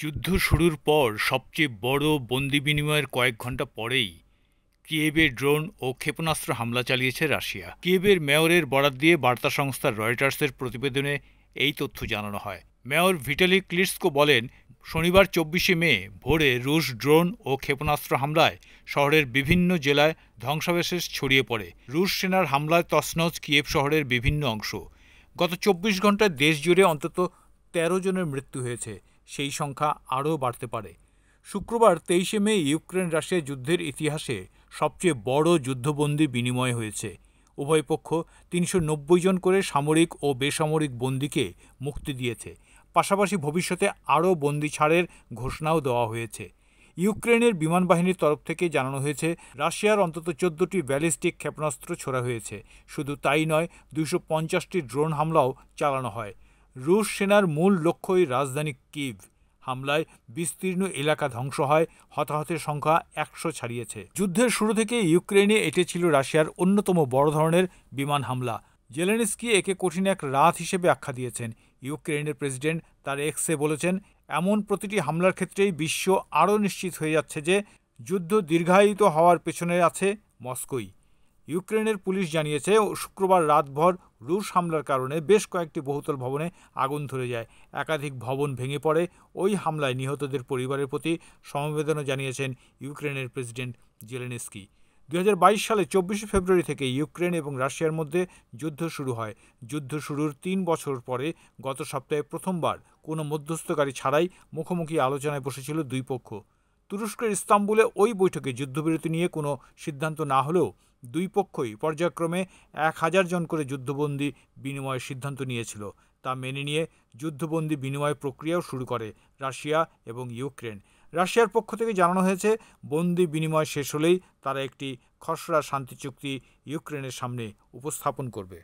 যুদ্ধ শুরুর পর সবচেয়ে বড় বন্দি বিনিময়ের কয়েক ঘণ্টা পরেই কিয়েভে ড্রোন ও ক্ষেপণাস্ত্র হামলা চালিয়েছে রাশিয়া। কিয়েভের মেয়রের বরাত দিয়ে বার্তা সংস্থা রয়টার্সের প্রতিবেদনে এই তথ্য জানানো হয়। মেয়র ভিটালি ক্লিটসকো বলেন, শনিবার 24শে মে ভোরে রুশ ড্রোন ও ক্ষেপণাস্ত্র হামলায় শহরের বিভিন্ন জেলায় ধ্বংসাবশেষ ছড়িয়ে পড়ে। রুশ সেনার হামলায় তছনছ কিয়েভ শহরের বিভিন্ন অংশ। গত 24 ঘণ্টায় দেশ জুড়ে অন্তত 13 জনের মৃত্যু হয়েছে। সেই সংখ্যা আরও বাড়তে পারে। শুক্রবার 23শে মে ইউক্রেন রাশিয়া যুদ্ধের ইতিহাসে সবচেয়ে বড় যুদ্ধবন্দী বিনিময় হয়েছে। উভয় পক্ষ 390 জন করে সামরিক ও বেসামরিক বন্দীকে মুক্তি দিয়েছে। পাশাপাশি ভবিষ্যতে আরও বন্দী ছাড়ের ঘোষণাও দেওয়া হয়েছে। ইউক্রেনের বিমান বাহিনীর তরফ থেকে জানানো হয়েছে, রাশিয়ার অন্তত 14টি ব্যালিস্টিক ক্ষেপণাস্ত্র ছোড়া হয়েছে। শুধু তাই নয়, 250টি ড্রোন হামলাও চালানো হয়। রুশ সেনার মূল লক্ষ্যই রাজধানী কিয়েভ। হামলায় বিস্তীর্ণ এলাকা ধ্বংস হয়, হতাহতের সংখ্যা 100 ছাড়িয়েছে। যুদ্ধের শুরু থেকে ইউক্রেনে এটি ছিল রাশিয়ার অন্যতম বড় ধরনের বিমান হামলা। জেলেনস্কি একে কঠিন এক রাত হিসেবে আখ্যা দিয়েছেন। ইউক্রেনের প্রেসিডেন্ট তার এক্সে বলেছেন, এমন প্রতিটি হামলার ক্ষেত্রেই বিশ্ব আরও নিশ্চিত হয়ে যাচ্ছে যে যুদ্ধ দীর্ঘায়িত হওয়ার পেছনে আছে মস্কোই। ইউক্রেনের পুলিশ জানিয়েছে, শুক্রবার রাতভর রুশ হামলার কারণে বেশ কয়েকটি বহুতল ভবনে আগুন ধরে যায়। একাধিক ভবন ভেঙে পড়ে। ওই হামলায় নিহতদের পরিবারের প্রতি সমবেদনা জানিয়েছেন ইউক্রেনের প্রেসিডেন্ট জেলেনস্কি। 2022 সালে 24শে ফেব্রুয়ারি থেকে ইউক্রেন এবং রাশিয়ার মধ্যে যুদ্ধ শুরু হয়। যুদ্ধ শুরুর 3 বছর পরে গত সপ্তাহে প্রথমবার কোনো মধ্যস্থকারী ছাড়াই মুখোমুখি আলোচনায় বসেছিল দুই পক্ষ। তুরস্কের ইস্তাম্বুলে ওই বৈঠকে যুদ্ধবিরতি নিয়ে কোনো সিদ্ধান্ত না হলেও দুই পক্ষই পর্যায়ক্রমে 1000 জন করে যুদ্ধবন্দী বিনিময়ের সিদ্ধান্ত নিয়েছিল। তা মেনে নিয়ে যুদ্ধবন্দী বিনিময় প্রক্রিয়াও শুরু করে রাশিয়া এবং ইউক্রেন। রাশিয়ার পক্ষ থেকে জানানো হয়েছে, বন্দি বিনিময় শেষ হলেই তারা একটি খসড়া শান্তি চুক্তি ইউক্রেনের সামনে উপস্থাপন করবে।